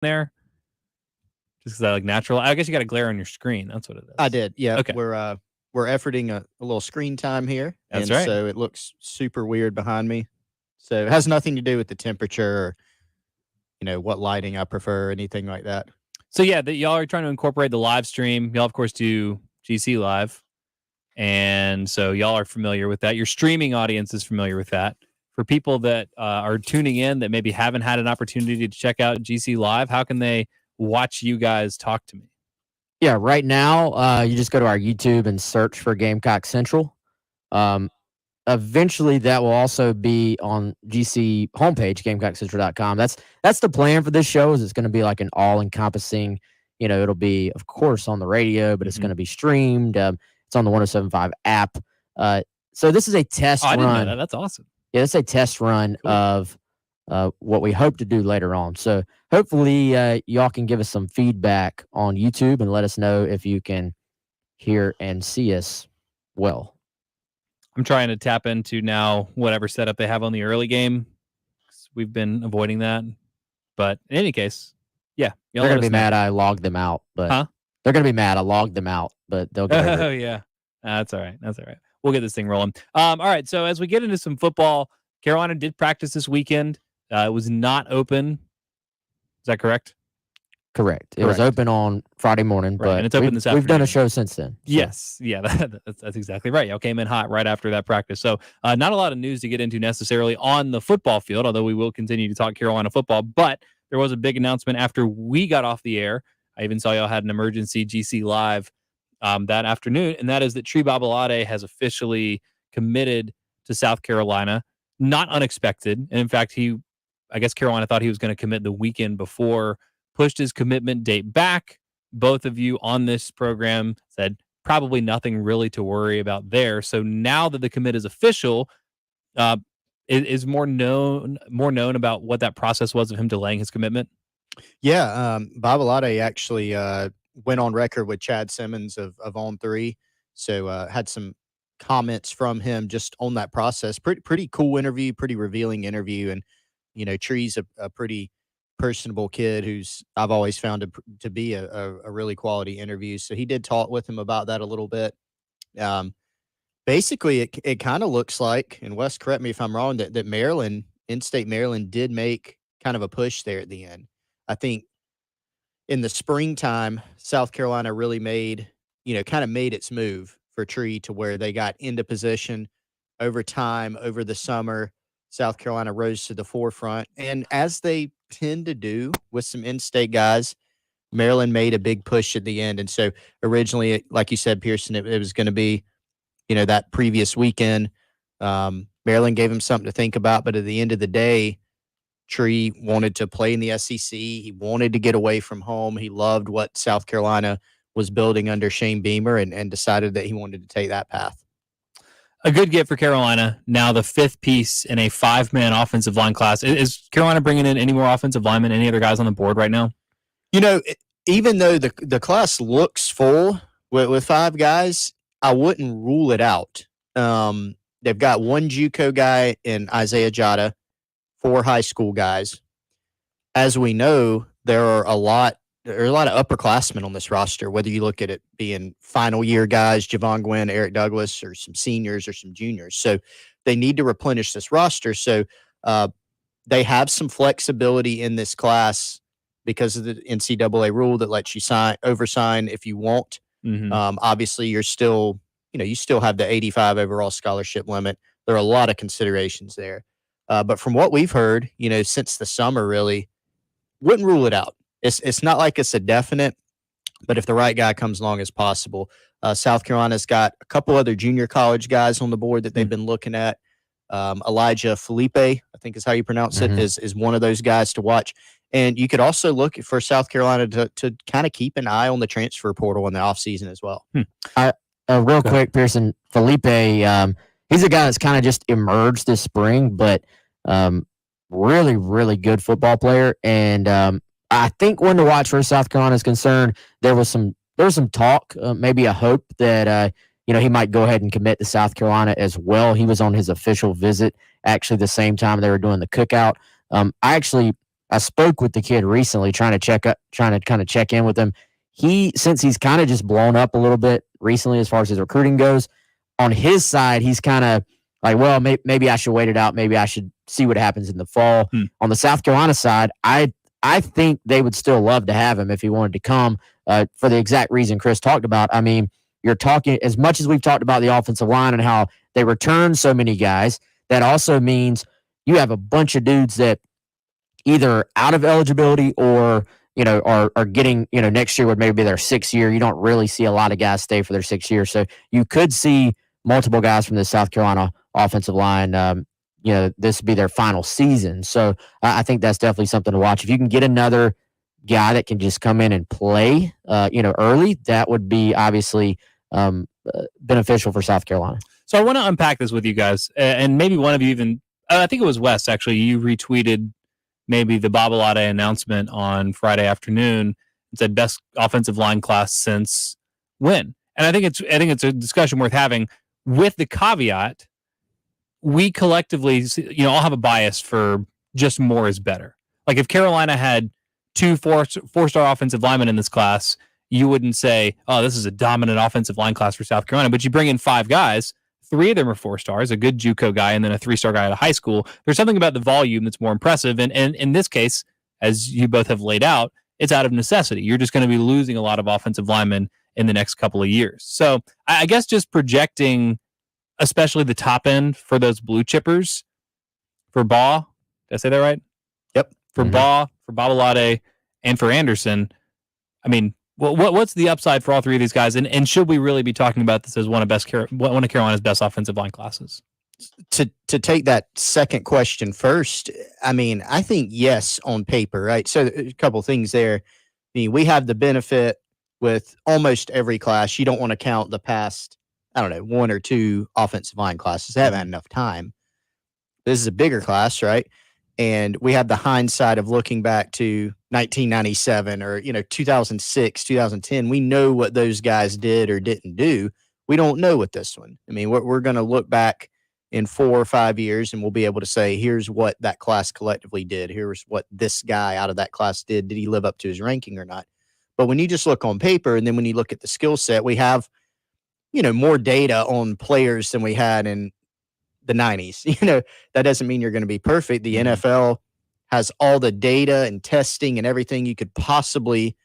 there? Just because I like natural. I guess you got a glare on your screen. That's what it is. I did. Yeah. Okay. We're efforting a little screen time here. That's and right. So it looks super weird behind me. So it has nothing to do with the temperature or, what lighting I prefer or anything like that. So yeah, y'all are trying to incorporate the live stream. Y'all, of course, do GC Live. And so y'all are familiar with that. Your streaming audience is familiar with that. For people that are tuning in that maybe haven't had an opportunity to check out GC Live, how can they watch you guys talk to me? Yeah, right now, you just go to our YouTube and search for Gamecock Central. Eventually, that will also be on GC homepage, GamecockCentral.com. That's the plan for this show. Is it's going to be like an all-encompassing. It'll be, of course, on the radio, but it's going to be streamed. It's on the 107.5 app. So this is a test run. I didn't know that. That's awesome. Yeah, it's a test run of what we hope to do later on. So hopefully y'all can give us some feedback on YouTube and let us know if you can hear and see us well. I'm trying to tap into now whatever setup they have on the early game. We've been avoiding that. But in any case, yeah. They're going to be mad I logged them out. But they're going to be mad I logged them out, but they'll get over it. Oh, yeah. That's all right. We'll get this thing rolling. All right, so as we get into some football, Carolina did practice this weekend. It was not open. Is that correct? Correct. It was open on Friday morning, but and it's open this afternoon. We've done a show since then. So. Yes. Yeah, that's exactly right. Y'all came in hot right after that practice. So not a lot of news to get into necessarily on the football field, although we will continue to talk Carolina football. But there was a big announcement after we got off the air. I even saw y'all had an emergency GC Live that afternoon, and that is that Tree Babalade has officially committed to South Carolina. Not unexpected. And in fact, I guess Carolina thought he was going to commit the weekend before, pushed his commitment date back. Both of you on this program said probably nothing really to worry about there. So now that the commit is official, is more known about what that process was of him delaying his commitment? Yeah, Babalade actually went on record with Chad Simmons of On 3. So had some comments from him just on that process. Pretty cool interview, pretty revealing interview. And, Tree's a pretty personable kid who's I've always found to be a really quality interview. So he did talk with him about that a little bit. Basically, it kind of looks like, and Wes, correct me if I'm wrong, that Maryland, in-state Maryland, did make kind of a push there at the end. I think in the springtime, South Carolina really made its move for Tree to where they got into position over time, over the summer. South Carolina rose to the forefront. And as they tend to do with some in-state guys, Maryland made a big push at the end. And so originally, like you said, Pearson, it was going to be, that previous weekend. Maryland gave him something to think about. But at the end of the day, Tree wanted to play in the SEC. He wanted to get away from home. He loved what South Carolina was building under Shane Beamer and decided that he wanted to take that path. A good get for Carolina. Now the fifth piece in a 5-man offensive line class. Is Carolina bringing in any more offensive linemen, any other guys on the board right now? Even though the class looks full with 5 guys, I wouldn't rule it out. They've got 1 JUCO guy in Isaiah Jada, 4 high school guys. As we know, there are a lot of upperclassmen on this roster, whether you look at it being final year guys, Javon Gwynn, Eric Douglas, or some seniors or some juniors. So they need to replenish this roster. So they have some flexibility in this class because of the NCAA rule that lets you oversign if you want. Mm-hmm. Obviously, you're still, you still have the 85 overall scholarship limit. There are a lot of considerations there. But from what we've heard, since the summer, really, wouldn't rule it out. It's not like it's a definite, but if the right guy comes along as possible. South Carolina's got a couple other junior college guys on the board that they've been looking at. Elijah Felipe, I think is how you pronounce it, is one of those guys to watch. And you could also look for South Carolina to kind of keep an eye on the transfer portal in the offseason as well. Real quick, Pearson, Felipe, he's a guy that's kind of just emerged this spring, but really, really good football player. And I think when to watch for South Carolina is concerned, there was some talk, maybe a hope that he might go ahead and commit to South Carolina as well. He was on his official visit actually the same time they were doing the cookout. I actually I spoke with the kid recently, trying to kind of check in with him. Since he's kind of just blown up a little bit recently as far as his recruiting goes, on his side, he's kind of like, well, maybe I should wait it out. Maybe I should see what happens in the fall. On the South Carolina side, I think they would still love to have him if he wanted to come for the exact reason Chris talked about. I mean, you're talking as much as we've talked about the offensive line and how they return so many guys. That also means you have a bunch of dudes that either out of eligibility or are getting, next year would maybe be their 6th year. You don't really see a lot of guys stay for their 6th year. So you could see multiple guys from the South Carolina offensive line, this would be their final season. So I think that's definitely something to watch. If you can get another guy that can just come in and play, early, that would be obviously beneficial for South Carolina. So I want to unpack this with you guys, and maybe one of you even, I think it was Wes, actually, you retweeted maybe the Babalade announcement on Friday afternoon and said best offensive line class since when? And I think it's a discussion worth having with the caveat, we collectively, all have a bias for just more is better. Like if Carolina had 2 four-star offensive linemen in this class, you wouldn't say, oh, this is a dominant offensive line class for South Carolina. But you bring in 5 guys, 3 of them are 4 stars, a good JUCO guy, and then a 3-star guy at a high school. There's something about the volume that's more impressive. And in this case, as you both have laid out, it's out of necessity. You're just going to be losing a lot of offensive linemen in the next couple of years. So I guess just projecting, especially the top end for those blue chippers, for Baugh, did I say that right? Yep. For Baugh, for Babalade, and for Anderson, I mean, what's the upside for all 3 of these guys? And should we really be talking about this as one of Carolina's best offensive line classes? To take that second question first, I mean, I think yes on paper, right? So a couple things there. I mean, we have the benefit with almost every class. You don't want to count the past, 1 or 2 offensive line classes. They haven't had enough time. This is a bigger class, right? And we have the hindsight of looking back to 1997 or, 2006, 2010. We know what those guys did or didn't do. We don't know with this one. I mean, we're going to look back in 4 or 5 years and we'll be able to say, here's what that class collectively did. Here's what this guy out of that class did. Did he live up to his ranking or not? But when you just look on paper and then when you look at the skill set, we have, more data on players than we had in the 90s. That doesn't mean you're going to be perfect. The NFL has all the data and testing and everything you could possibly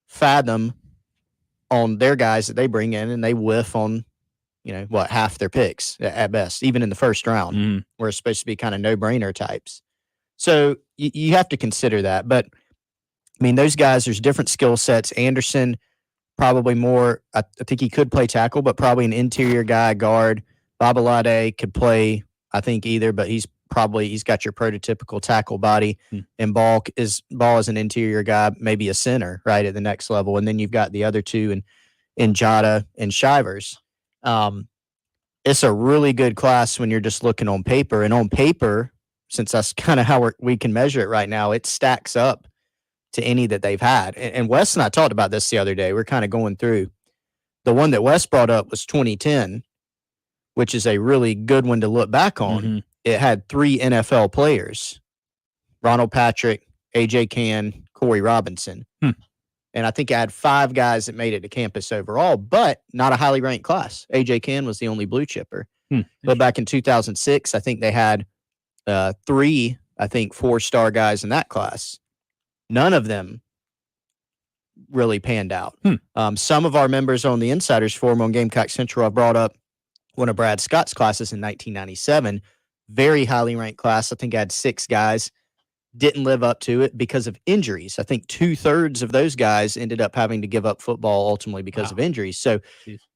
fathom on their guys that they bring in, and they whiff on, half their picks at best, even in the first round, where it's supposed to be kind of no-brainer types. So you have to consider that. But, I mean, those guys, there's different skill sets. Anderson, probably more, I think he could play tackle, but probably an interior guy, guard. Babalade could play, I think, either, but he's got your prototypical tackle body. And Ball is an interior guy, maybe a center, right, at the next level. And then you've got the other 2 in Jada and Shivers. It's a really good class when you're just looking on paper. And on paper, since that's kind of how we can measure it right now, it stacks up to any that they've had. And Wes and I talked about this the other day. We're kind of going through. The one that Wes brought up was 2010, which is a really good one to look back on. It had 3 NFL players, Ronald Patrick, A.J. Cann, Corey Robinson. And I think I had 5 guys that made it to campus overall, but not a highly ranked class. A.J. Cann was the only blue chipper. But back in 2006, I think they had 3, 4-star guys in that class. None of them really panned out. Some of our members on the Insiders Forum on Gamecock Central, I brought up one of Brad Scott's classes in 1997. Very highly ranked class. I think I had 6 guys. Didn't live up to it because of injuries. I think 2/3 of those guys ended up having to give up football ultimately because of injuries. So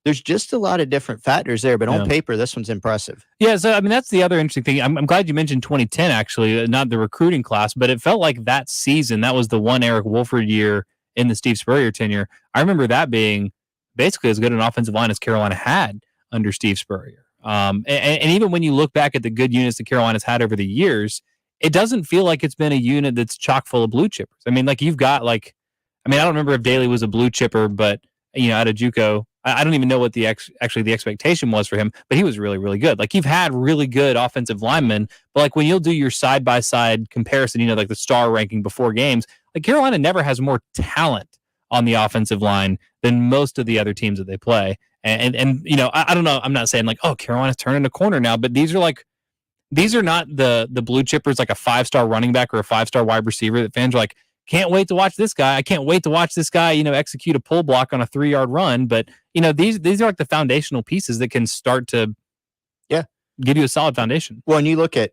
there's just a lot of different factors there, but on paper, this one's impressive. Yeah, so I mean, that's the other interesting thing. I'm glad you mentioned 2010, actually, not the recruiting class, but it felt like that season, that was the one Eric Wolford year in the Steve Spurrier tenure. I remember that being basically as good an offensive line as Carolina had under Steve Spurrier. And even when you look back at the good units that Carolina's had over the years, it doesn't feel like it's been a unit that's chock full of blue chippers. I mean, like you've got I don't remember if Daly was a blue chipper, but out of JUCO, I don't even know what the expectation was for him, but he was really, really good. Like, you've had really good offensive linemen, but like when you'll do your side-by-side comparison, like the star ranking before games, like Carolina never has more talent on the offensive line than most of the other teams that they play. And I don't know. I'm not saying like, oh, Carolina's turning a corner now, but these are not the blue chippers, like a 5-star running back or a 5-star wide receiver that fans are like, can't wait to watch this guy. I can't wait to watch this guy, execute a pull block on a 3-yard run. But, these are like the foundational pieces that can start to give you a solid foundation. Well, and you look at,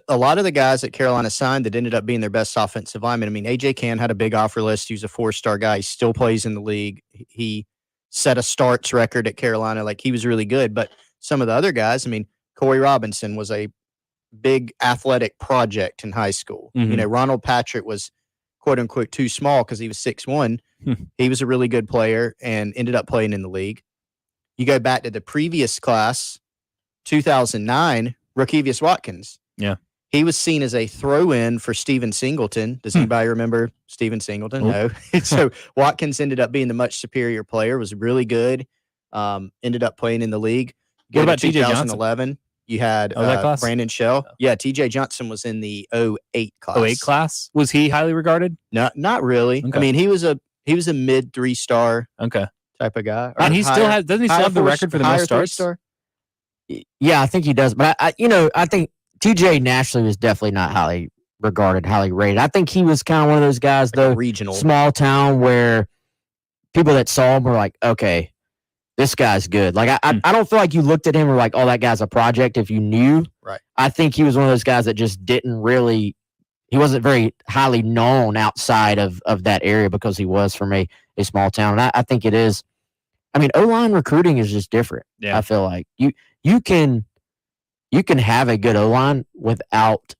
a lot of the guys that Carolina signed that ended up being their best offensive linemen. I mean, A.J. Cann had a big offer list. He was a 4-star guy. He still plays in the league. He set a starts record at Carolina. Like, he was really good. But some of the other guys, I mean, Corey Robinson was a big athletic project in high school. Mm-hmm. Ronald Patrick was, quote unquote, too small because he was 6'1". He was a really good player and ended up playing in the league. You go back to the previous class, 2009, Rakevius Watkins. Yeah. He was seen as a throw-in for Steven Singleton. Does anybody remember Steven Singleton? Nope. No. So Watkins ended up being the much superior player, was really good, ended up playing in the league. What about TJ 2011? Johnson? You had Brandon Shell. Yeah, TJ Johnson was in the 08 class. 08 class? Was he highly regarded? Not really. Okay. I mean, he was a mid 3-star type of guy. And he still has, doesn't he still have the record for the most starts? 3-star? Yeah, I think he does. But I think TJ nationally was definitely not highly regarded, highly rated. I think he was kind of one of those guys, though, regional, small town, where people that saw him were like, okay, this guy's good. Like, I don't feel like you looked at him and were like, oh, that guy's a project if you knew. Right. I think he was one of those guys that just didn't really, he wasn't very highly known outside of that area because he was from a small town. And I think it is, I mean, O-line recruiting is just different. Yeah. I feel like you can have a good O-line without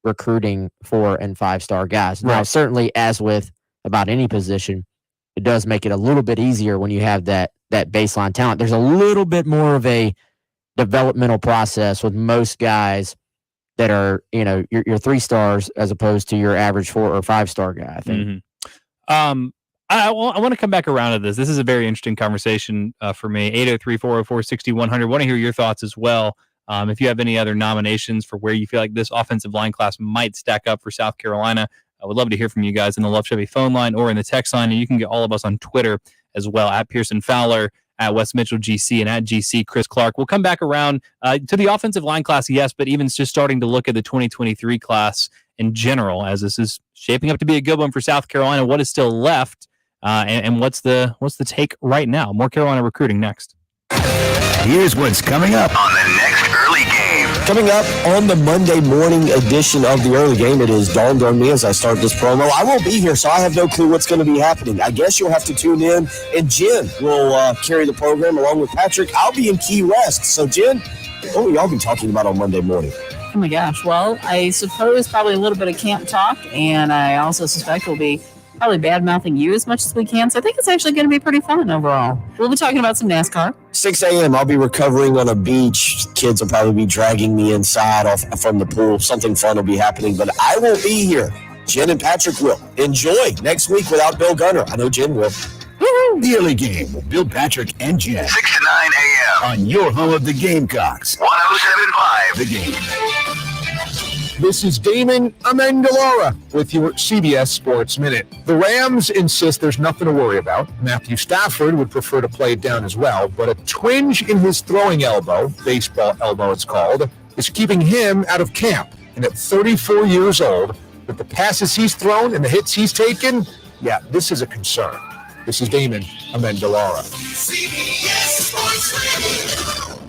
recruiting 4- and 5-star guys. Now, certainly, as with about any position, it does make it a little bit easier when you have that baseline talent. There's a little bit more of a developmental process with most guys that are, your 3 stars as opposed to your average 4 or 5-star guy, I think. Mm-hmm. I want to come back around to this. This is a very interesting conversation for me. 803-404-6100. Want to hear your thoughts as well. If you have any other nominations for where you feel like this offensive line class might stack up for South Carolina, I would love to hear from you guys in the Love Chevy phone line or in the text line. And you can get all of us on Twitter as well, at Pearson Fowler, at Wes Mitchell GC, and at GC Chris Clark. We'll come back around to the offensive line class, yes, but even just starting to look at the 2023 class in general, as this is shaping up to be a good one for South Carolina. What is still left, and what's the take right now? More Carolina recruiting next. Here's what's coming up on the next Early Game. Coming up on the Monday morning edition of the Early Game, it is dawned on me as I start this promo. I won't be here, so I have no clue what's going to be happening. I guess you'll have to tune in, and Jen will carry the program along with Patrick. I'll be in Key West. So, Jen, what will y'all be talking about on Monday morning? Oh, my gosh. Well, I suppose probably a little bit of camp talk, and I also suspect we'll be probably bad-mouthing you as much as we can. So I think it's actually going to be pretty fun overall. We'll be talking about some NASCAR. 6 a.m., I'll be recovering on a beach. Kids will probably be dragging me inside from the pool. Something fun will be happening, but I won't be here. Jen and Patrick will. Enjoy next week without Bill Gunner. I know Jen will. Woo-hoo. The Early Game with Bill Patrick and Jen. 6 to 9 a.m. on your home of the Gamecocks. 107.5 The Game. This is Damon Amendolara with your CBS Sports Minute. The Rams insist there's nothing to worry about. Matthew Stafford would prefer to play it down as well, but a twinge in his throwing elbow, baseball elbow it's called, is keeping him out of camp. And at 34 years old, with the passes he's thrown and the hits he's taken, yeah, this is a concern. This is Damon Amendolara. CBS Sports Radio.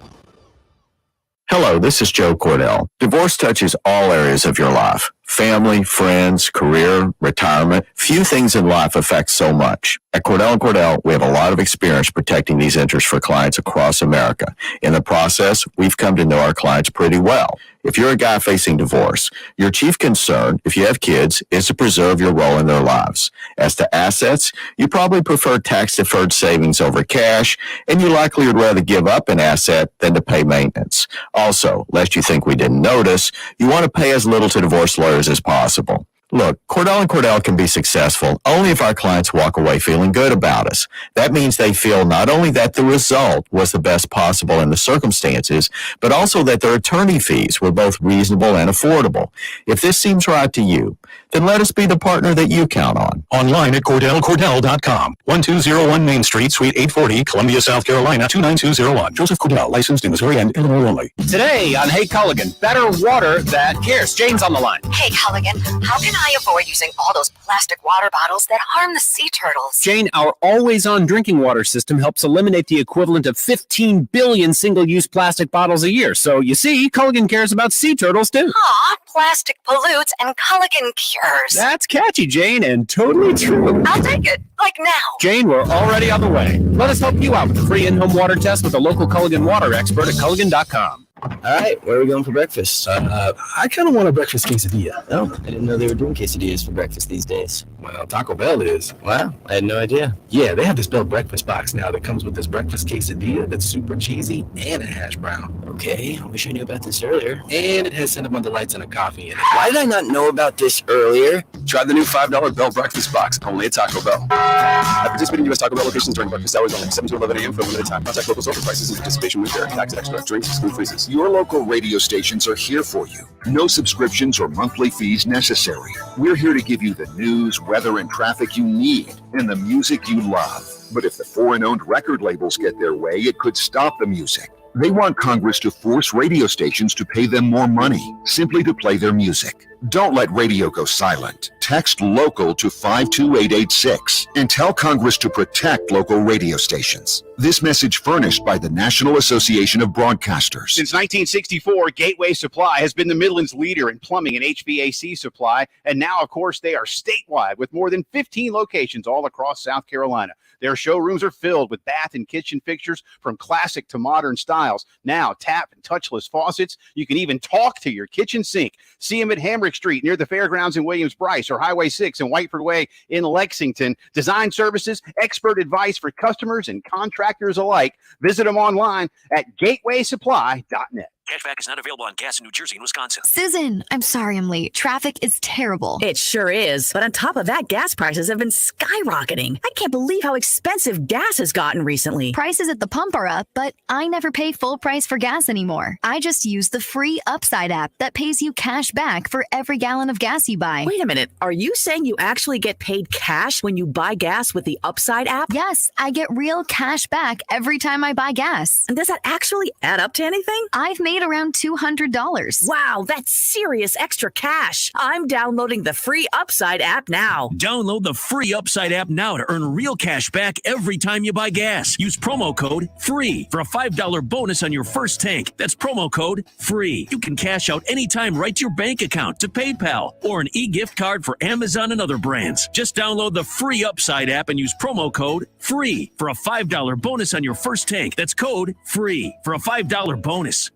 Hello, this is Joe Cordell. Divorce touches all areas of your life. Family, friends, career, retirement. Few things in life affect so much. At Cordell & Cordell, we have a lot of experience protecting these interests for clients across America. In the process, we've come to know our clients pretty well. If you're a guy facing divorce, your chief concern, if you have kids, is to preserve your role in their lives. As to assets, you probably prefer tax-deferred savings over cash, and you likely would rather give up an asset than to pay maintenance. Also, lest you think we didn't notice, you want to pay as little to divorce lawyers as possible. Look, Cordell & Cordell can be successful only if our clients walk away feeling good about us. That means they feel not only that the result was the best possible in the circumstances, but also that their attorney fees were both reasonable and affordable. If this seems right to you, then let us be the partner that you count on. Online at CordellCordell.com. 1201 Main Street, Suite 840, Columbia, South Carolina, 29201. Joseph Cordell, licensed in Missouri and Illinois only. Today on Hey Culligan, better water that cares. Jane's on the line. Hey Culligan, how can I avoid using all those plastic water bottles that harm the sea turtles? Jane, our always-on drinking water system helps eliminate the equivalent of 15 billion single-use plastic bottles a year. So, you see, Culligan cares about sea turtles, too. Aw, plastic pollutes and Culligan cures. That's catchy, Jane, and totally true. I'll take it, like now. Jane, we're already on the way. Let us help you out with a free in-home water test with a local Culligan water expert at Culligan.com. All right, where are we going for breakfast? I kind of want a breakfast quesadilla. Oh, I didn't know they were doing quesadillas for breakfast these days. Well, Taco Bell is. Wow, I had no idea. Yeah, they have this Bell breakfast box now that comes with this breakfast quesadilla that's super cheesy and a hash brown. Okay, I wish I knew about this earlier. And it has cinnamon delights and a coffee in it. Why did I not know about this earlier? Try the new $5 Bell breakfast box, only at Taco Bell. At participating U.S. Taco Bell locations during breakfast hours only, 7 to 11 a.m. for a limited time. Contact local store for prices and participation with fair. Tax extra. Drinks exclude freezes. Your local radio stations are here for you. No subscriptions or monthly fees necessary. We're here to give you the news, weather, and traffic you need and the music you love. But if the foreign-owned record labels get their way, it could stop the music. They want Congress to force radio stations to pay them more money simply to play their music. Don't let radio go silent. Text LOCAL to 52886 and tell Congress to protect local radio stations. This message furnished by the National Association of Broadcasters. Since 1964, Gateway Supply has been the Midland's leader in plumbing and HVAC supply, and now, of course, they are statewide with more than 15 locations all across South Carolina. Their showrooms are filled with bath and kitchen fixtures from classic to modern styles. Now, tap and touchless faucets. You can even talk to your kitchen sink. See them at Hamrick Street near the Fairgrounds in Williams-Brice, or Highway 6 and Whiteford Way in Lexington. Design services, expert advice for customers and contractors alike. Visit them online at gatewaysupply.net. Cashback is not available on gas in New Jersey and Wisconsin. Susan, I'm sorry I'm late. Traffic is terrible. It sure is. But on top of that, gas prices have been skyrocketing. I can't believe how expensive gas has gotten recently. Prices at the pump are up, but I never pay full price for gas anymore. I just use the free Upside app that pays you cash back for every gallon of gas you buy. Wait a minute. Are you saying you actually get paid cash when you buy gas with the Upside app? Yes, I get real cash back every time I buy gas. And does that actually add up to anything? I've made around $200. Wow, that's serious extra cash. I'm downloading the free Upside app now. Download the free Upside app now to earn real cash back every time you buy gas. Use promo code FREE for a $5 bonus on your first tank. That's promo code FREE. You can cash out anytime right to your bank account, to PayPal, or an e-gift card for Amazon and other brands. Just download the free Upside app and use promo code FREE for a $5 bonus on your first tank. That's code FREE for a $5 bonus.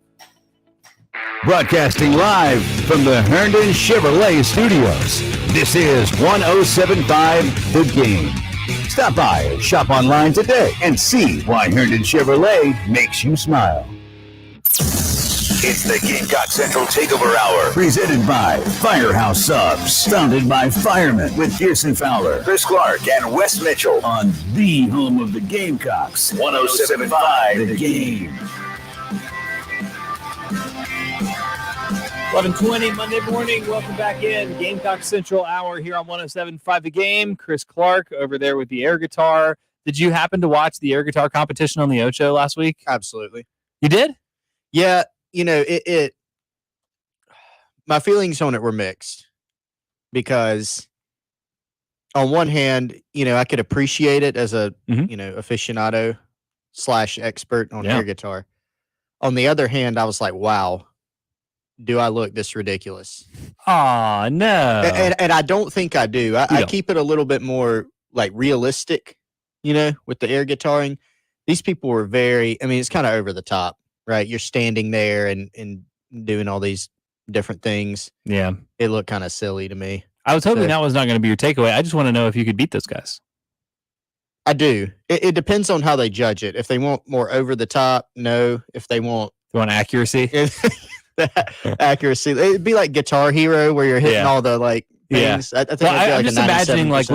Broadcasting live from the Herndon Chevrolet Studios, this is 107.5 The Game. Stop by and shop online today and see why Herndon Chevrolet makes you smile. It's the Gamecock Central Takeover Hour. Presented by Firehouse Subs. Founded by firemen with Pearson Fowler, Chris Clark, and Wes Mitchell. On the home of the Gamecocks. 107.5 The Game. 11:20 Monday morning. Welcome back in. Gamecock Central Hour here on 107.5 The Game. Chris Clark over there with the air guitar. Did you happen to watch the air guitar competition on the Ocho last week? Absolutely. You did? Yeah. You know, my feelings on it were mixed because on one hand, you know, I could appreciate it as a, aficionado / expert on air guitar. On the other hand, I was like, wow. Do I look this ridiculous? Oh, no. And I don't think I do. I keep it a little bit more like realistic, with the air guitaring. These people were it's kind of over the top, right? You're standing there and doing all these different things. Yeah. It looked kind of silly to me. I was hoping that was not going to be your takeaway. I just want to know if you could beat those guys. I do. It depends on how they judge it. If they want more over the top, no. If they want accuracy. Accuracy. It'd be like Guitar Hero where you're hitting all the like things. I think I'm just imagining like 97%.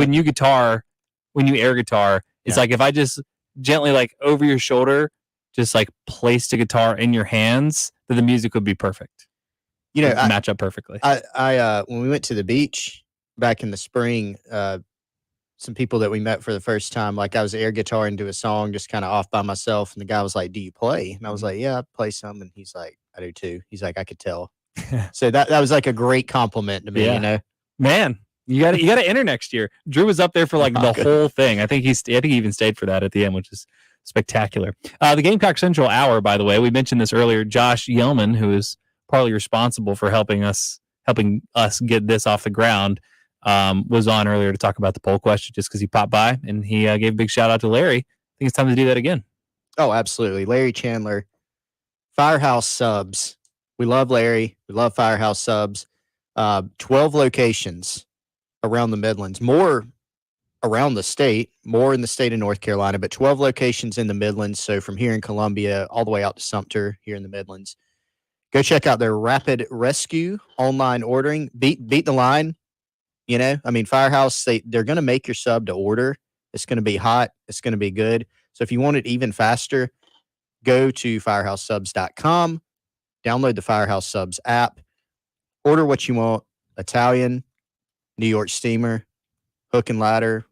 when you air guitar, it's like if I just gently like over your shoulder, just like placed a guitar in your hands, that the music would be perfect. You know, It would match up perfectly. I when we went to the beach back in the spring, some people that we met for the first time, like I was air guitar into a song just kind of off by myself. And the guy was like, "Do you play?" And I was like, "Yeah, I play some." And he's like, "I do too." He's like, "I could tell." So that was like a great compliment to me, you know? Man, you got to enter next year. Drew was up there for like the whole thing. I think he even stayed for that at the end, which is spectacular. The Gamecock Central Hour, by the way, we mentioned this earlier. Josh Yellman, who is partly responsible for helping us get this off the ground, was on earlier to talk about the poll question just because he popped by, and he gave a big shout out to Larry. I think it's time to do that again. Oh, absolutely. Larry Chandler, Firehouse Subs. We love Larry. We love Firehouse Subs. 12 locations around the Midlands, more around the state, more in the state of North Carolina, but 12 locations in the Midlands. So from here in Columbia all the way out to Sumter here in the Midlands. Go check out their Rapid Rescue online ordering. Beat the line. You know, I mean, Firehouse, they're going to make your sub to order. It's going to be hot. It's going to be good. So if you want it even faster, go to firehousesubs.com, download the Firehouse Subs app, order what you want: Italian, New York steamer, hook and ladder,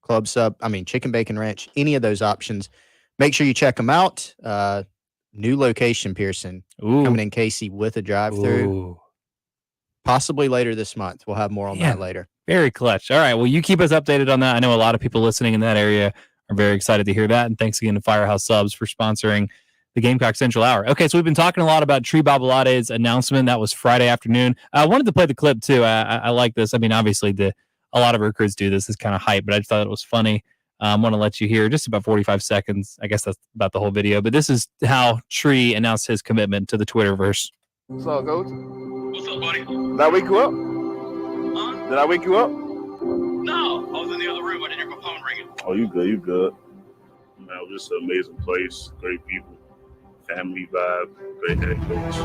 club sub, chicken bacon ranch, any of those options. Make sure you check them out. New location, Pearson, coming in Casey with a drive-through. Possibly later this month. We'll have more on that later. Very clutch. All right. Well, you keep us updated on that. I know a lot of people listening in that area are very excited to hear that. And thanks again to Firehouse Subs for sponsoring the Gamecock Central Hour. Okay, so we've been talking a lot about Tree Babalade's announcement. That was Friday afternoon. I wanted to play the clip, too. I like this. I mean, obviously, a lot of recruits do this. It's kind of hype, but I just thought it was funny. I want to let you hear just about 45 seconds. I guess that's about the whole video. But this is how Tree announced his commitment to the Twitterverse. What's up, Coach? What's up, buddy? Did I wake you up? Huh? Did I wake you up? No, I was in the other room. I didn't hear my phone ringing. Oh, you good, you good. Man, it was just an amazing place, great people, family vibe, great head coach.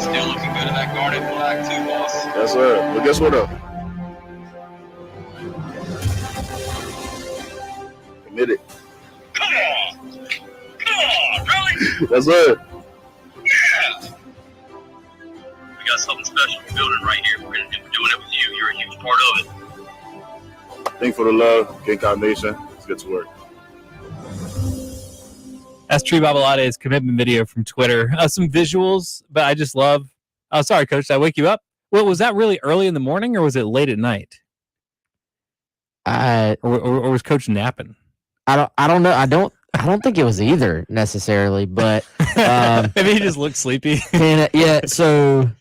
Still looking good in that garnet black too, boss. Yes, sir. But guess what, though? Committed. Come on, really? Yes, sir. Yeah. We got something special we're building right here. We're doing it with you. You're a huge part of it. Thanks for the love, Gamecock Nation. Let's get to work. That's Tree Babalade's commitment video from Twitter. Some visuals, but I just love. Oh, sorry, Coach. Did I wake you up? Well, was that really early in the morning, or was it late at night? Or was Coach napping? I don't know. I don't think it was either necessarily, but maybe he just looked sleepy. Yeah. So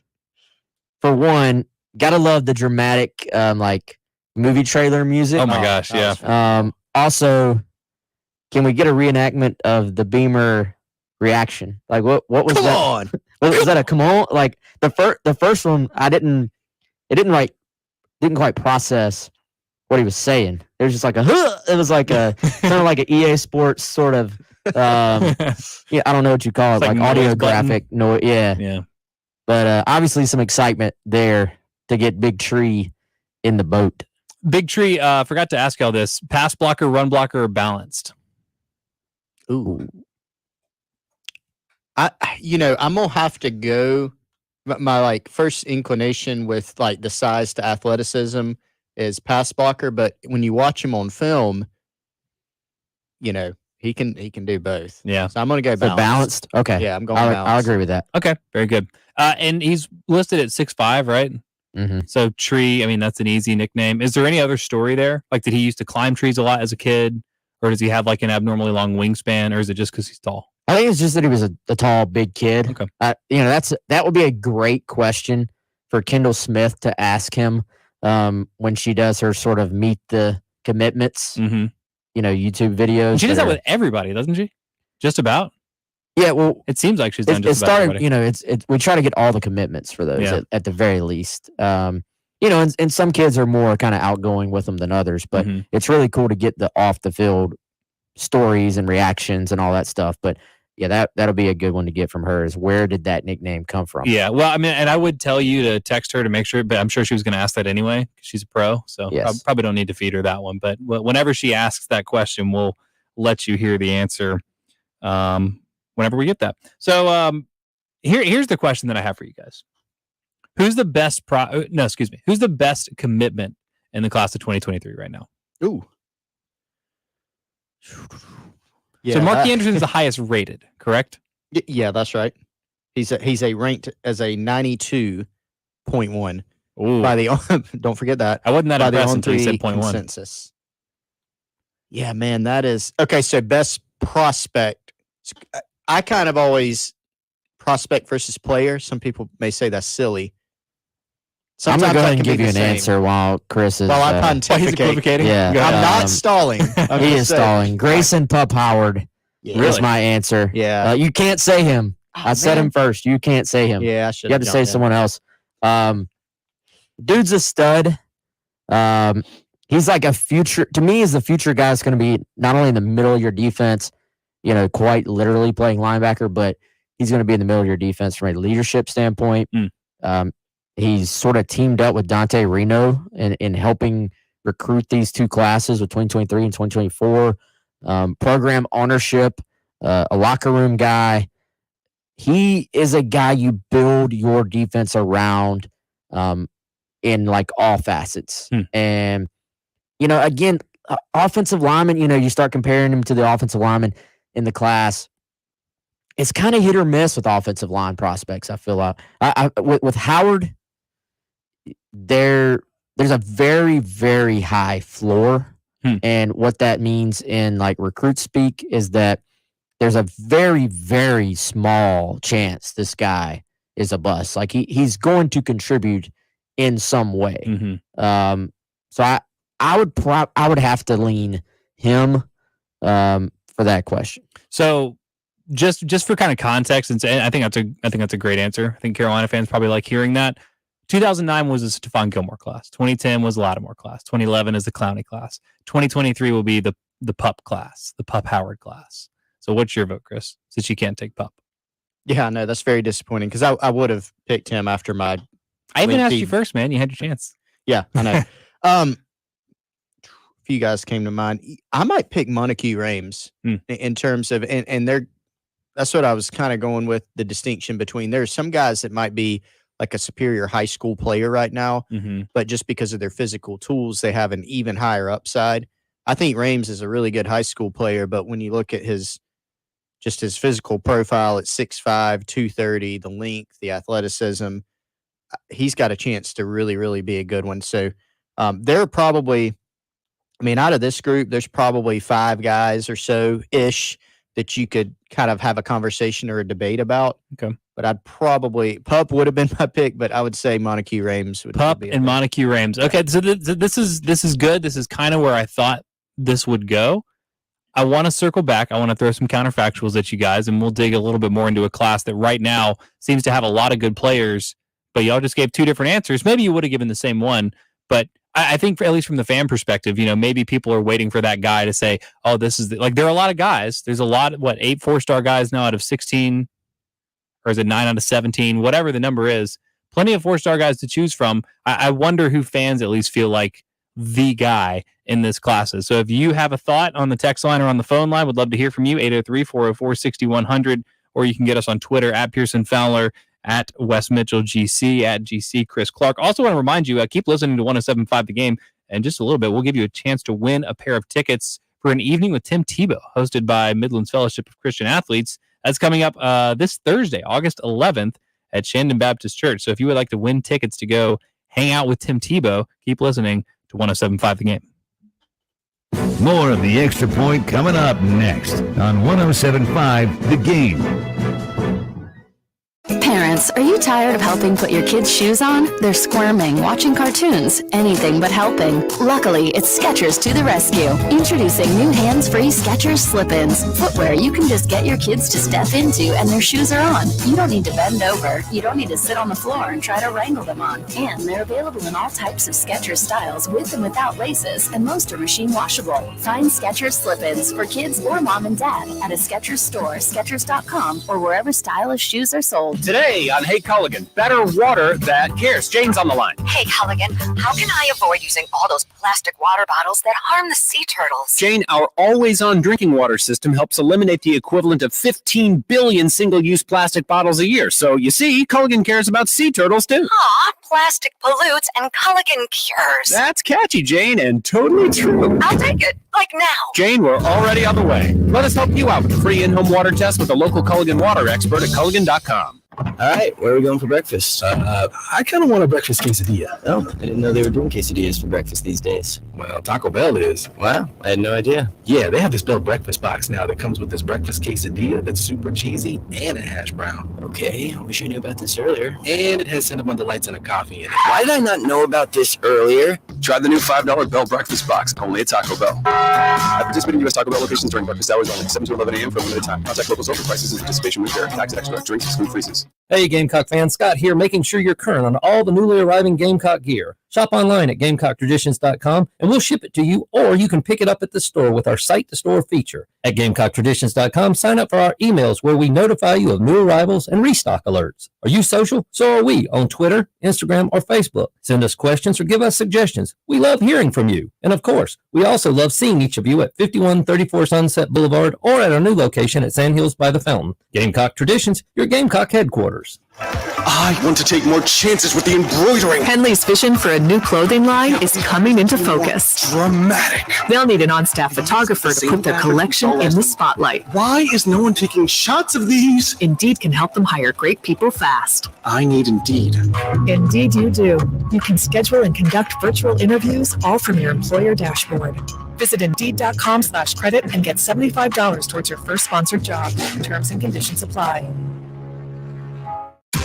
for one, gotta love the dramatic like movie trailer music. Oh my gosh, yeah. Also, can we get a reenactment of the Beamer reaction? Like what was come that? On. Was that a come on? Like the first one, it didn't quite process what he was saying. It was just like it was like a kind of like an EA Sports sort of I don't know what you call it, like audio graphic noise. Yeah. But obviously some excitement there to get Big Tree in the boat. Big Tree, forgot to ask y'all this. Pass blocker, run blocker, or balanced? Ooh. I'm gonna have to go. My like first inclination with like the size to athleticism is pass blocker, but when you watch him on film, he can do both. Yeah. So I'm gonna go balanced. Okay. Yeah, I'm going balanced. I'll agree with that. Okay, very good. And he's listed at 6'5", right? Mm-hmm. So Tree, I mean, that's an easy nickname. Is there any other story there? Like, did he used to climb trees a lot as a kid? Or does he have like an abnormally long wingspan? Or is it just because he's tall? I think it's just that he was a tall, big kid. Okay. That would be a great question for Kendall Smith to ask him when she does her sort of meet the commitments, YouTube videos. And she does that with everybody, doesn't she? Just about. Yeah, well, it seems like she's done just about everybody. We try to get all the commitments for those at the very least. And some kids are more kind of outgoing with them than others, but it's really cool to get the off the field stories and reactions and all that stuff. But yeah, that'll be a good one to get from her. Is where did that nickname come from? Yeah, well, I mean, and I would tell you to text her to make sure, but I'm sure she was going to ask that anyway because she's a pro, so probably don't need to feed her that one. But whenever she asks that question, we'll let you hear the answer whenever we get that. So here's the question that I have for you guys: Who's the best Who's the best commitment in the class of 2023 right now? Ooh. So Marky Anderson's the highest rated, correct? Yeah, that's right. He's a ranked as a 92.1 by the don't forget that. I wasn't that by the impressed until you said On3 .1. consensus. Yeah, man, that is okay. So best prospect. I kind of always prospect versus player. Some people may say that's silly. I'm Sometimes going to go that ahead and can give be you the an same. answer while Chris is. While I pontificate. Yeah, I'm not stalling. I'm he just is saying. stalling. Grayson Pup Howard is my answer. Yeah. You can't say him. I said him first. You can't say him. Yeah, I should. You have to say someone else. Dude's a stud. He's like a future. To me, is the future guy that's going to be not only in the middle of your defense, quite literally playing linebacker, but he's going to be in the middle of your defense from a leadership standpoint. He's sort of teamed up with Dante Reno in helping recruit these two classes with 2023 and 2024. Program ownership, a locker room guy. He is a guy you build your defense around in like all facets. And, again, offensive lineman, you start comparing him to the offensive lineman in the class. It's kind of hit or miss with offensive line prospects, I feel like. With Howard, there's a very, very high floor. And what that means in like recruit speak is that there's a very, very small chance this guy is a bust. Like he's going to contribute in some way. So I would have to lean him for that question. So just for kind of context, and I think that's a great answer. I think Carolina fans probably like hearing that. 2009 was the Stephon Gilmore class. 2010 was the Lattimore class. 2011 is the Clowney class. 2023 will be the Pup class, the Pup Howard class. So what's your vote, Chris? Since you can't take Pup. Yeah, no, that's very disappointing because I would have picked him after my. I even asked you first, man. You had your chance. Yeah, I know. A few guys came to mind. I might pick Montague Rames in terms of, and that's what I was kind of going with, the distinction between there's some guys that might be like a superior high school player right now, but just because of their physical tools, they have an even higher upside. I think Rames is a really good high school player, but when you look at his physical profile at 6'5", 230, the length, the athleticism, he's got a chance to really, really be a good one. So there are probably, out of this group, there's probably 5 guys or so-ish that you could kind of have a conversation or a debate about. Okay. But I'd probably, Pup would have been my pick, but I would say Montague Rames would Pup be and Montague Rames. Okay, so this is good. This is kind of where I thought this would go. I want to circle back. I want to throw some counterfactuals at you guys, and we'll dig a little bit more into a class that right now seems to have a lot of good players, but y'all just gave 2 different answers. Maybe you would have given the same one, but I think at least from the fan perspective, maybe people are waiting for that guy to say, oh, this is like, there are a lot of guys. There's a lot, 8 4-star guys now out of 16, or is it 9 out of 17, whatever the number is, plenty of 4-star guys to choose from. I wonder who fans at least feel like the guy in this classes. So if you have a thought on the text line or on the phone line, would love to hear from you, 803-404-6100, or you can get us on Twitter at Pearson Fowler, at Wes Mitchell GC, at GC Chris Clark. Also want to remind you, keep listening to 107.5 The Game, and just a little bit, we'll give you a chance to win a pair of tickets for an evening with Tim Tebow, hosted by Midlands Fellowship of Christian Athletes. That's coming up this Thursday, August 11th, at Shandon Baptist Church. So if you would like to win tickets to go hang out with Tim Tebow, keep listening to 107.5 The Game. More of the Extra Point coming up next on 107.5 The Game. Parents, Parents, are you tired of helping put your kids' shoes on? They're squirming, watching cartoons, anything but helping. Luckily, it's Skechers to the rescue. Introducing new hands-free Skechers slip-ins. Footwear you can just get your kids to step into and their shoes are on. You don't need to bend over. You don't need to sit on the floor and try to wrangle them on. And they're available in all types of Skechers styles with and without laces, and most are machine washable. Find Skechers slip-ins for kids or mom and dad at a Skechers store, Skechers.com, or wherever stylish shoes are sold. Today on Hey Culligan, better water that cares. Jane's on the line. Hey, Culligan, how can I avoid using all those plastic water bottles that harm the sea turtles? Jane, our always-on drinking water system helps eliminate the equivalent of 15 billion single-use plastic bottles a year. So, you see, Culligan cares about sea turtles, too. Aw, plastic pollutes and Culligan cures. That's catchy, Jane, and totally true. I'll take it, like now. Jane, we're already on the way. Let us help you out with a free in-home water test with a local Culligan water expert at Culligan.com. All right, where are we going for breakfast? I kind of want a breakfast quesadilla. Oh, I didn't know they were doing quesadillas for breakfast these days. Well, Taco Bell is. Wow, I had no idea. Yeah, they have this Bell breakfast box now that comes with this breakfast quesadilla that's super cheesy and a hash brown. Okay, I wish I knew about this earlier. And it has cinnamon delights and a coffee in it. Why did I not know about this earlier? Try the new $5 Bell Breakfast Box, only at Taco Bell. At participating U.S. Taco Bell locations during breakfast hours only, 7 to 11 a.m. for a limited time. Contact local store for prices and participation with fair. Tax extra. Drinks exclude freezes. Hey, Gamecock fans, Scott here, making sure you're current on all the newly arriving Gamecock gear. Shop online at GamecockTraditions.com, and we'll ship it to you, or you can pick it up at the store with our site-to-store feature. At GamecockTraditions.com, sign up for our emails where we notify you of new arrivals and restock alerts. Are you social? So are we on Twitter, Instagram, or Facebook. Send us questions or give us suggestions. We love hearing from you. And of course, we also love seeing each of you at 5134 Sunset Boulevard or at our new location at Sand Hills by the Fountain. Gamecock Traditions, your Gamecock headquarters. I want to take more chances with the embroidering. Henley's vision for a new clothing line is coming into focus. Dramatic. They'll need an on-staff photographer to put their collection in the spotlight. Why is no one taking shots of these? Indeed can help them hire great people fast. I need Indeed. Indeed you do. You can schedule and conduct virtual interviews all from your employer dashboard. Visit Indeed.com/credit and get $75 towards your first sponsored job. Terms and conditions apply.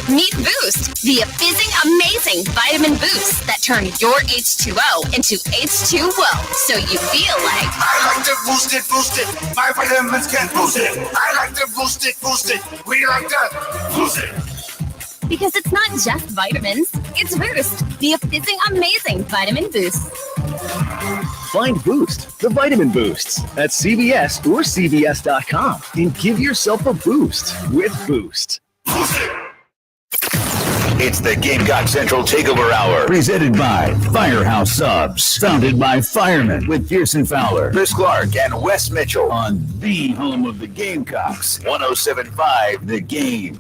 Meet Boost, the fizzing amazing vitamin boost that turn your H2O into H2O, so you feel like I like to boost it. My vitamins can boost it. I like to boost it. We like to boost it. because it's not just vitamins, it's Boost, the fizzing amazing vitamin boost. Find Boost, the vitamin boosts, at CVS or CVS.com and give yourself a boost with Boost. It's the Gamecock Central Takeover Hour, presented by Firehouse Subs, founded by firemen with Pearson Fowler, Chris Clark, and Wes Mitchell on the home of the Gamecocks, 107.5 The Game.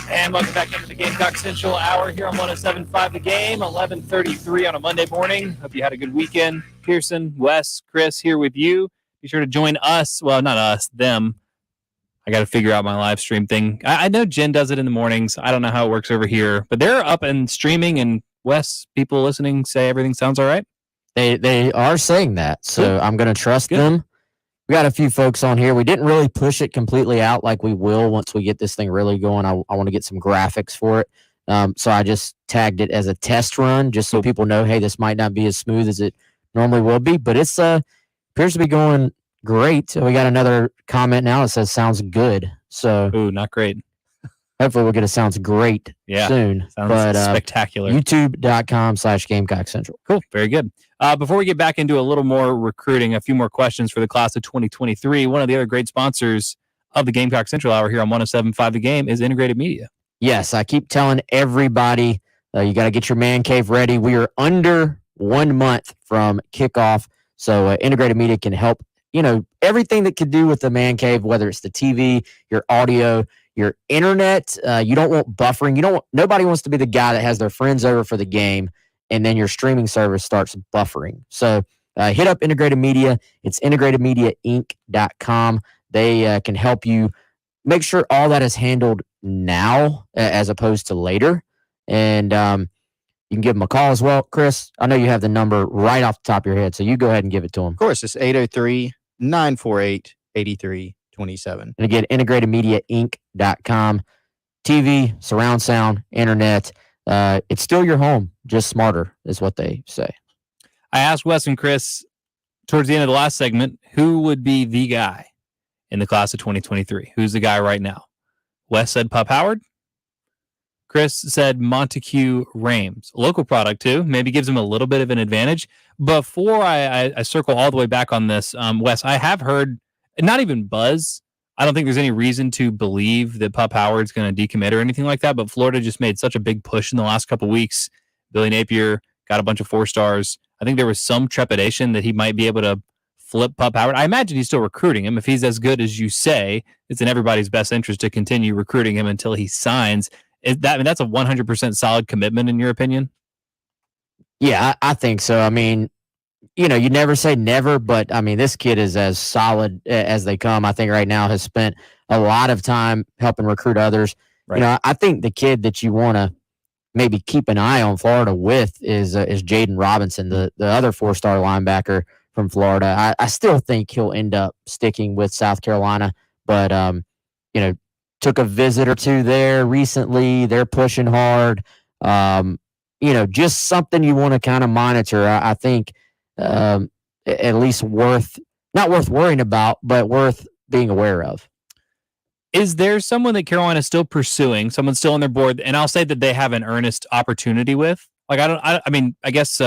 And welcome back into the Gamecock Central Hour here on 107.5 The Game, 11:33 on a Monday morning. Hope you had a good weekend. Pearson, Wes, Chris here with you. Be sure to join us. Well, not us, them. I got to figure out my live stream thing. I know Jen does it in the mornings. I don't know how it works over here, but they're up and streaming, and Wes, people listening say everything sounds all right. They are saying that, so Good. I'm going to trust them. We got a few folks on here. We didn't really push it completely out like we will once we get this thing really going. I want to get some graphics for it. So I just tagged it as a test run just so people know, hey, this might not be as smooth as it normally will be, but it's appears to be going great. We got another comment now that says sounds good. So not great. Hopefully we'll get a sounds great soon. Sounds spectacular. YouTube.com/Gamecock Central. Cool. Very good. Before we get back into a little more recruiting, a few more questions for the class of 2023. One of the other great sponsors of the Gamecock Central Hour here on 107.5 The Game is Integrated Media. Yes, I keep telling everybody, you got to get your man cave ready. We are under 1 month from kickoff, so Integrated Media can help. You know, everything that could do with the man cave, whether it's the TV, your audio, your internet. You don't want buffering. Nobody wants to be the guy that has their friends over for the game and then your streaming service starts buffering. So hit up Integrated Media. It's integratedmediainc.com. They can help you make sure all that is handled now as opposed to later. And you can give them a call as well. Chris, I know you have the number right off the top of your head, so you go ahead and give it to them. Of course, it's 803-948-8328. 27. And again, integratedmediainc.com. TV, surround sound, internet. It's still your home, just smarter is what they say. I asked Wes and Chris towards the end of the last segment, who would be the guy in the class of 2023? Who's the guy right now? Wes said Pup Howard. Chris said Montague Rames. Local product, too. Maybe gives him a little bit of an advantage. Before I circle all the way back on this, Wes, I have heard, not even buzz, I don't think there's any reason to believe that Pup Howard's going to decommit or anything like that, but Florida just made such a big push in the last couple of weeks. Billy Napier got a bunch of 4-stars. I think there was some trepidation that he might be able to flip Pup Howard. I imagine he's still recruiting him. If he's as good as you say, it's in everybody's best interest to continue recruiting him until he signs. That's a 100% solid commitment in your opinion? Yeah, I think so. I mean, you never say never, but I mean, this kid is as solid as they come. I think right now has spent a lot of time helping recruit others. Right. I think the kid that you want to maybe keep an eye on Florida with is Jaden Robinson, the other 4-star linebacker from Florida. I still think he'll end up sticking with South Carolina, but took a visit or two there recently. They're pushing hard. Just something you want to kind of monitor. I think at least not worth worrying about, but worth being aware of. Is there someone that Carolina is still pursuing, someone still on their board, and I'll say that they have an earnest opportunity with? Like, I guess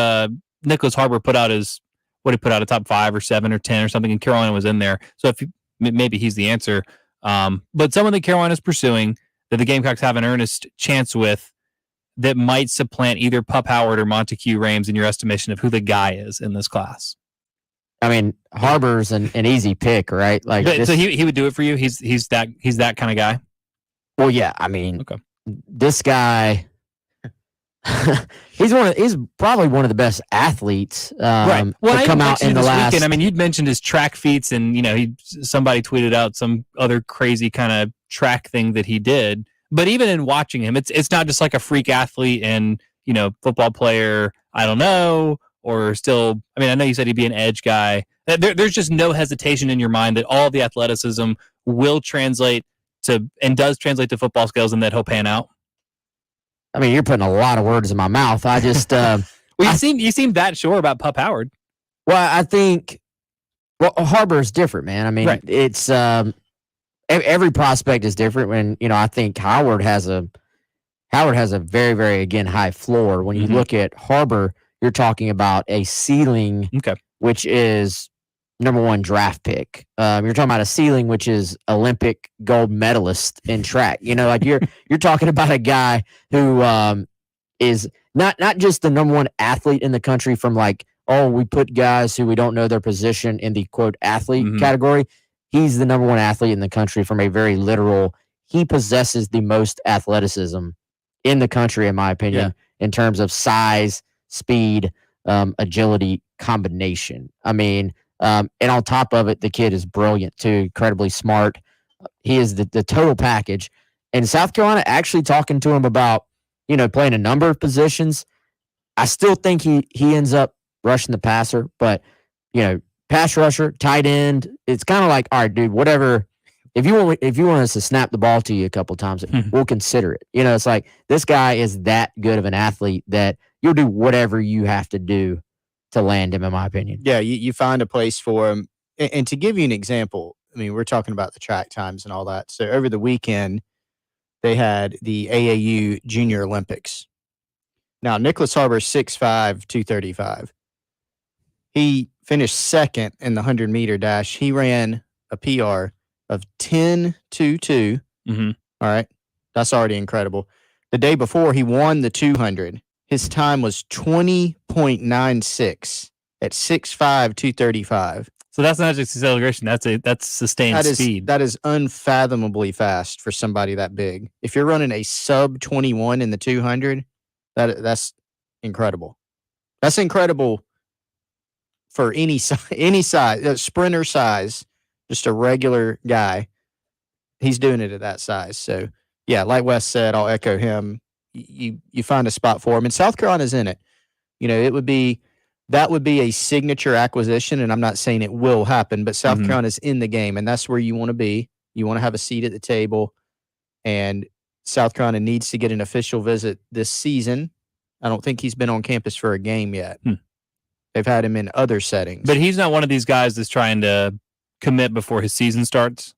Nicholas Harbor put out a top 5 or 7 or 10 or something, and Carolina was in there. So maybe he's the answer. But someone that Carolina's pursuing that the Gamecocks have an earnest chance with that might supplant either Pup Howard or Montague Rames in your estimation of who the guy is in this class. I mean, Harbor's an easy pick, right? Like, so he would do it for you. He's that kind of guy. Well, yeah. I mean, okay. This guy, he's probably one of the best athletes. Right. Well, come out in the last weekend. I mean, you'd mentioned his track feats, and somebody tweeted out some other crazy kind of track thing that he did. But even in watching him, it's not just like a freak athlete and football player. I don't know, or still. I mean, I know you said he'd be an edge guy. There's just no hesitation in your mind that all of the athleticism will translate to and does translate to football skills, and that he'll pan out. I mean, you're putting a lot of words in my mouth. I just well, you seem that sure about Pup Howard. Well, I think Harbor is different, man. I mean, right. It's every prospect is different. When I think Howard has a very, very again high floor. When you look at Harbor, you're talking about a ceiling, which is #1 draft pick. You're talking about a ceiling, which is Olympic gold medalist in track. Like you're talking about a guy who is not just the #1 athlete in the country from like, oh, we put guys who we don't know their position in the quote athlete category. He's the #1 athlete in the country from a very literal. He possesses the most athleticism in the country, in my opinion, in terms of size, speed, agility, combination. I mean, and on top of it, the kid is brilliant too, incredibly smart. He is the total package. And South Carolina actually talking to him about, playing a number of positions. I still think he ends up rushing the passer, but, pass rusher, tight end. It's kind of like, all right, dude, whatever. If you want us to snap the ball to you a couple times, we'll consider it. It's like this guy is that good of an athlete that you'll do whatever you have to do to land him, in my opinion. Yeah, you find a place for him. And to give you an example, I mean, we're talking about the track times and all that. So over the weekend, they had the AAU Junior Olympics. Now, Nicholas Harbor, 6'5", 235. He finished second in the 100-meter dash. He ran a PR of 10.22. All right. That's already incredible. The day before, he won the 200. His time was 20.96 at 6'5", 235. So that's not just acceleration. That's sustained speed. That is unfathomably fast for somebody that big. If you're running a sub 21 in the 200, that's incredible. That's incredible for any size, sprinter size, just a regular guy. He's doing it at that size. So, yeah, like Wes said, I'll echo him. You find a spot for him. And South Carolina's in it. It would be that would be a signature acquisition, and I'm not saying it will happen, but South Mhm. Carolina's in the game, and that's where you want to be. You want to have a seat at the table, and South Carolina needs to get an official visit this season. I don't think he's been on campus for a game yet. They've had him in other settings. But he's not one of these guys that's trying to commit before his season starts?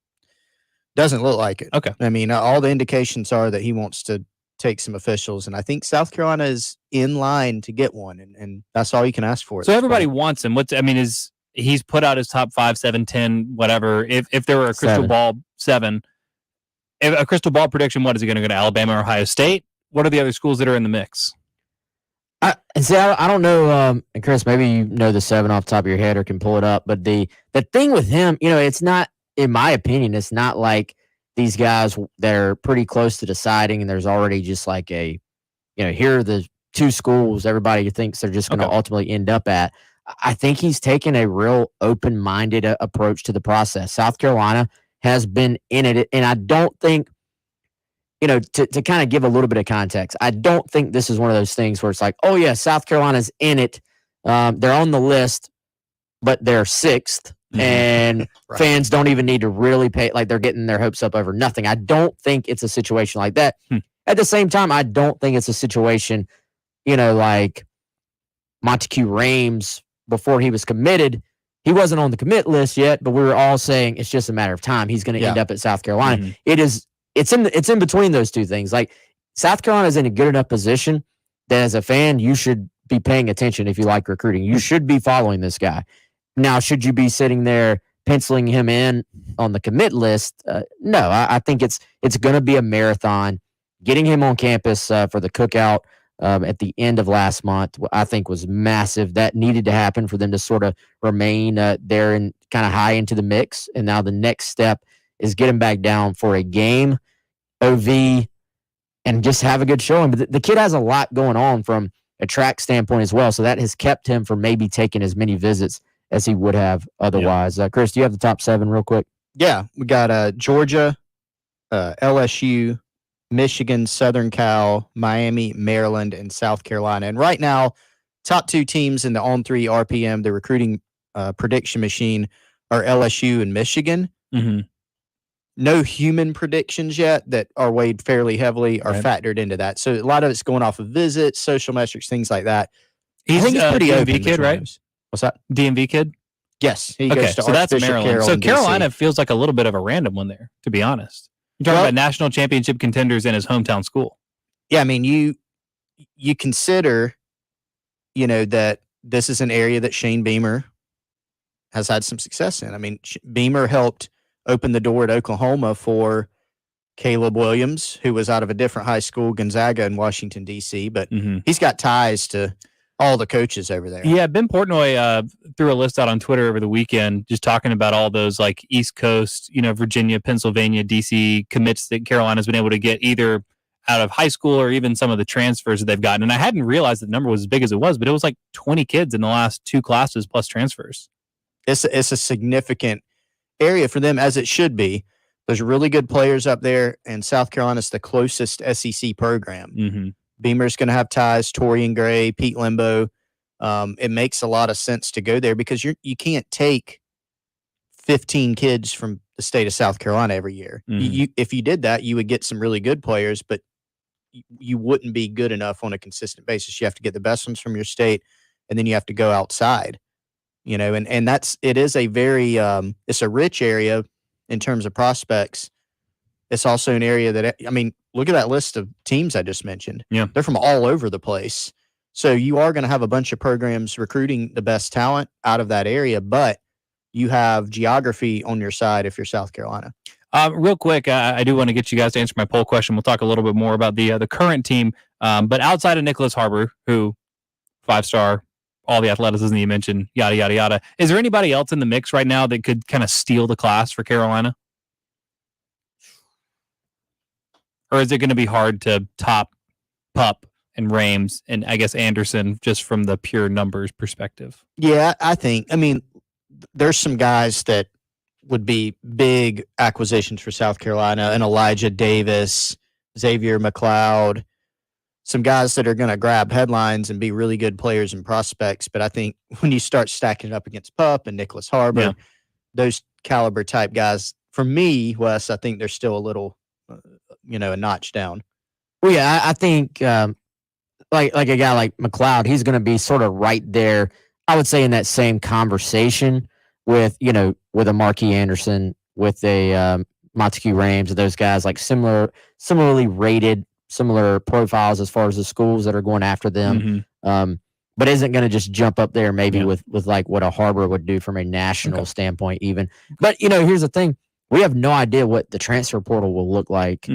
Doesn't look like it. Okay. I mean, all the indications are that he wants to take some officials, and I think South Carolina is in line to get one, and that's all you can ask for. at So this everybody point. wants him. Is he's put out his top 5, 7, 10, whatever. If there were a crystal 7. ball 7, if a crystal ball prediction, what is he going to go to Alabama or Ohio State? What are the other schools that are in the mix? I don't know, and Chris, maybe you know the 7 off the top of your head or can pull it up. But the thing with him, it's not, in my opinion, it's not like these guys that are pretty close to deciding, and there's already just like a, here are the 2 schools everybody thinks they're just going to ultimately end up at. I think he's taken a real open-minded approach to the process. South Carolina has been in it, and I don't think, to kind of give a little bit of context, I don't think this is one of those things where it's like, oh, yeah, South Carolina's in it. They're on the list, but they're 6th, and Right. fans don't even need to really pay, like they're getting their hopes up over nothing. I don't think it's a situation like that. At the same time, I don't think it's a situation, like Montague Rames, before he was committed, he wasn't on the commit list yet, but we were all saying it's just a matter of time. He's going to end up at South Carolina. It's in between those two things. Like, South Carolina is in a good enough position that as a fan, you should be paying attention if you like recruiting. You should be following this guy. Now, should you be sitting there penciling him in on the commit list? No, I think it's going to be a marathon. Getting him on campus for the cookout at the end of last month, I think, was massive. That needed to happen for them to sort of remain there and kind of high into the mix. And now the next step is get him back down for a game, OV, and just have a good showing. But the kid has a lot going on from a track standpoint as well, so that has kept him from maybe taking as many visits as he would have otherwise. Chris, do you have the top 7 real quick? Yeah, we got Georgia, LSU, Michigan, Southern Cal, Miami, Maryland, and South Carolina. And right now, top 2 teams in the On3 RPM, the recruiting prediction machine, are LSU and Michigan. No human predictions yet that are weighed fairly heavily are factored into that. So a lot of it's going off of visits, social metrics, things like that. I think it's pretty DMV open. kid, right? What's that? DMV kid? Yes. He Okay, goes to so that's Archbishop Maryland. Carroll So in DC. Carolina feels like a little bit of a random one there, to be honest. You're talking about national championship contenders in his hometown school. Yeah, I mean, you consider, that this is an area that Shane Beamer has had some success in. I mean, Beamer helped open the door at Oklahoma for Caleb Williams, who was out of a different high school, Gonzaga in Washington, D.C., but he's got ties to all the coaches over there. Yeah, Ben Portnoy threw a list out on Twitter over the weekend just talking about all those like East Coast, Virginia, Pennsylvania, DC commits that Carolina's been able to get either out of high school or even some of the transfers that they've gotten. And I hadn't realized the number was as big as it was, but it was like 20 kids in the last 2 classes plus transfers. It's a significant area for them, as it should be. There's really good players up there, and South Carolina's the closest SEC program. Beamer's going to have ties, Torian Gray, Pete Limbo. It makes a lot of sense to go there because you can't take 15 kids from the state of South Carolina every year. If you did that, you would get some really good players, but you wouldn't be good enough on a consistent basis. You have to get the best ones from your state, and then you have to go outside. And it is a very it's a rich area in terms of prospects. It's also an area that, look at that list of teams I just mentioned. Yeah. They're from all over the place. So you are going to have a bunch of programs recruiting the best talent out of that area, but you have geography on your side if you're South Carolina. Real quick, I do want to get you guys to answer my poll question. We'll talk a little bit more about the current team. But outside of Nicholas Harbor, who 5-star, all the athleticism you mentioned, yada, yada, yada. Is there anybody else in the mix right now that could kind of steal the class for Carolina? Or is it going to be hard to top Pup and Rames and I guess Anderson just from the pure numbers perspective? Yeah, there's some guys that would be big acquisitions for South Carolina, and Elijah Davis, Xavier McLeod, some guys that are going to grab headlines and be really good players and prospects. But I think when you start stacking it up against Pup and Nicholas Harbor, those caliber type guys, for me, Wes, I think they're still a little, a notch down. Well, yeah, I think like a guy like McLeod, he's going to be sort of right there, I would say, in that same conversation with a Marquis Anderson, with a Montague Rames, those guys, like similarly rated, similar profiles as far as the schools that are going after them, but isn't going to just jump up there maybe with like what a Harbor would do from a national standpoint even. But, here's the thing. We have no idea what the transfer portal will look like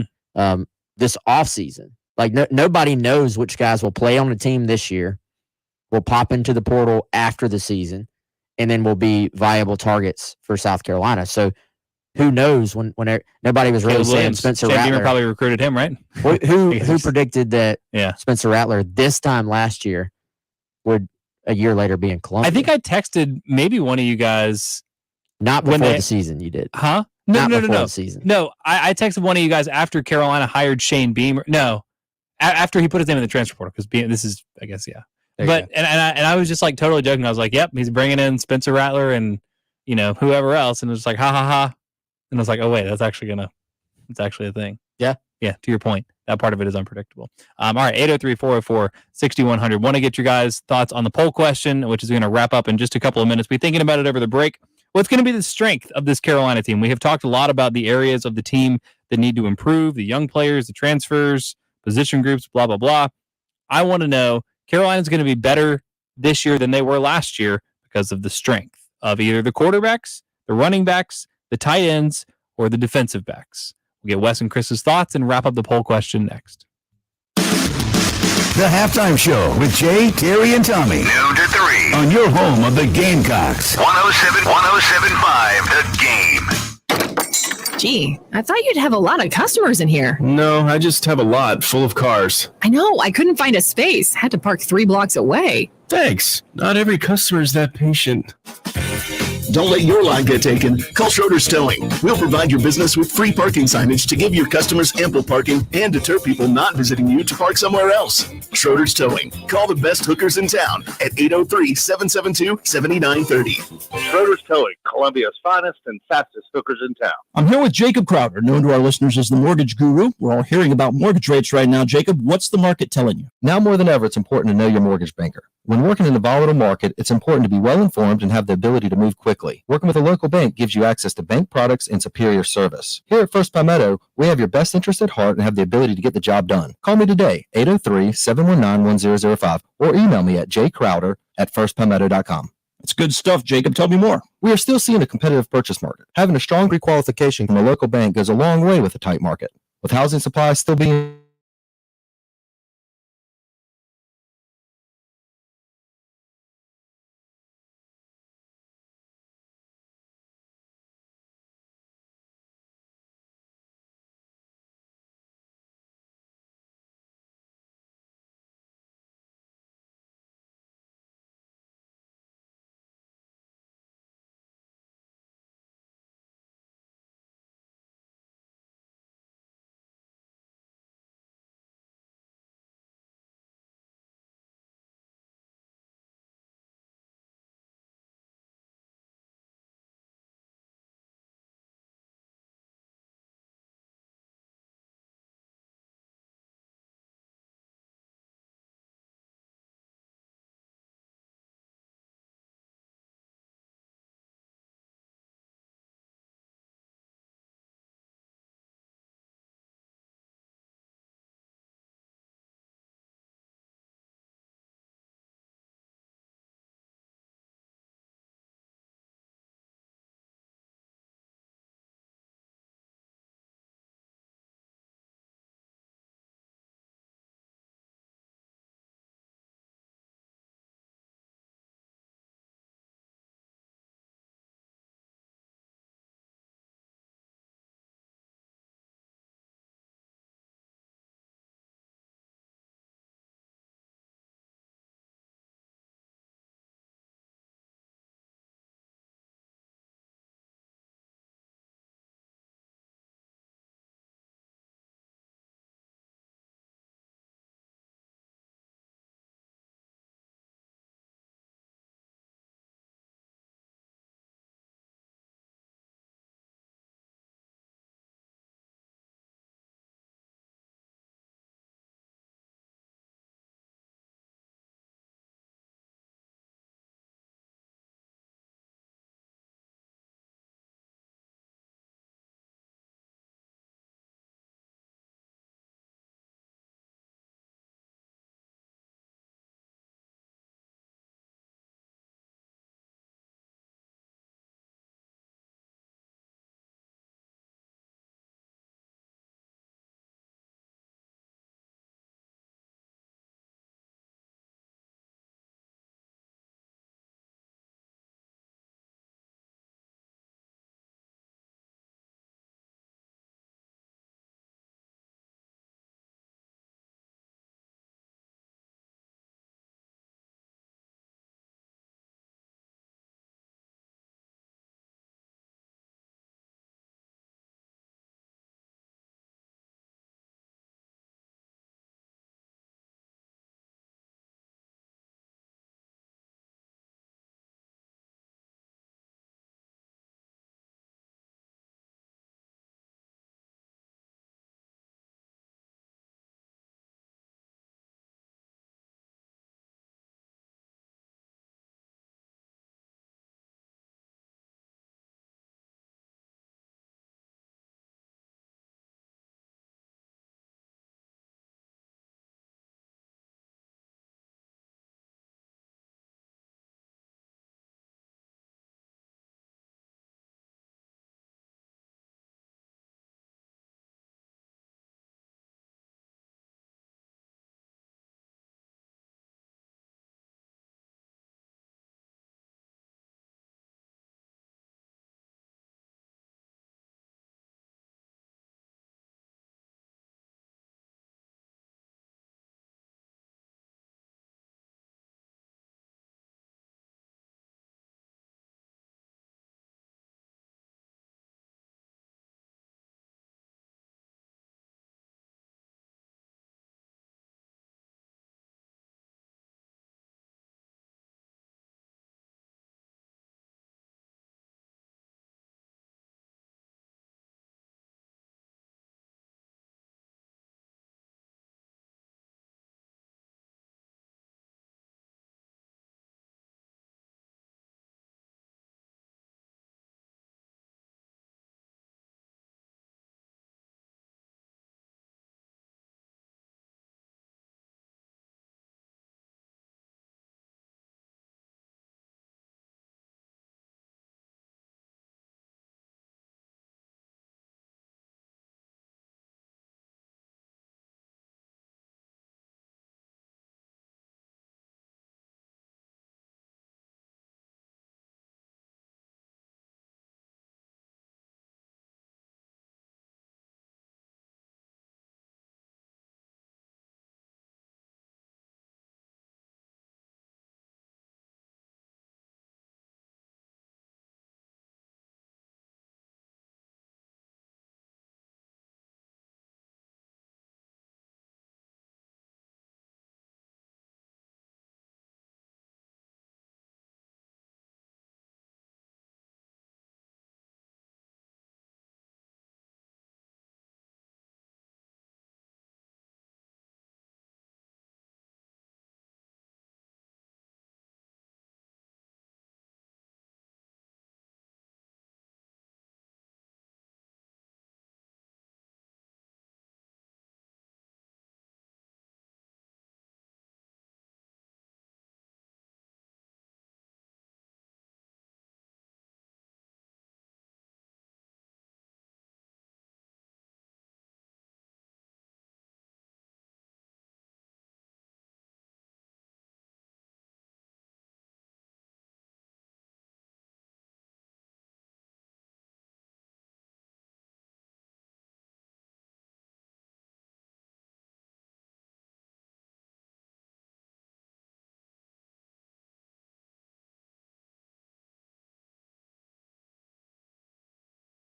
this offseason. Like nobody knows which guys will play on the team this year, will pop into the portal after the season, and then will be viable targets for South Carolina. So who knows when nobody was really saying Spencer Rattler. Probably recruited him, right? Who predicted that Spencer Rattler this time last year would a year later be in Columbia? I think I texted maybe one of you guys. Not before the season you did. Huh? No. The season. No, I texted one of you guys after Carolina hired Shane Beamer. No, after he put his name in the transfer portal, because this is, I guess, But and I was just like totally joking. I was like, "Yep, he's bringing in Spencer Rattler and whoever else," and it was like, "Ha ha ha," and I was like, "Oh wait, it's actually a thing." Yeah. To your point, that part of it is unpredictable. All right, 803-404-6100. Want to get your guys' thoughts on the poll question, which is going to wrap up in just a couple of minutes. Be thinking about it over the break. What's going to be the strength of this Carolina team? We have talked a lot about the areas of the team that need to improve, the young players, the transfers, position groups, blah, blah, blah. I want to know, Carolina's going to be better this year than they were last year because of the strength of either the quarterbacks, the running backs, the tight ends, or the defensive backs. We'll get Wes and Chris's thoughts and wrap up the poll question next. The Halftime Show with Jay, Terry, and Tommy. Noon to 3. On your home of the Gamecocks. 107.5 The Game. Gee, I thought you'd have a lot of customers in here. No, I just have a lot full of cars. I know, I couldn't find a space. Had to park 3 blocks away. Thanks. Not every customer is that patient. Don't let your line get taken. Call Schroeder's Towing. We'll provide your business with free parking signage to give your customers ample parking and deter people not visiting you to park somewhere else. Schroeder's Towing. Call the best hookers in town at 803-772-7930. Schroeder's Towing, Columbia's finest and fastest hookers in town. I'm here with Jacob Crowder, known to our listeners as the mortgage guru. We're all hearing about mortgage rates right now. Jacob, what's the market telling you? Now more than ever, it's important to know your mortgage banker. When working in a volatile market, it's important to be well informed and have the ability to move quickly. Working with a local bank gives you access to bank products and superior service. Here at First Palmetto, we have your best interest at heart and have the ability to get the job done. Call me today, 803-719-1005, or email me at jcrowder@firstpalmetto.com. It's good stuff, Jacob. Tell me more. We are still seeing a competitive purchase market. Having a strong requalification from a local bank goes a long way with a tight market. With housing supplies still being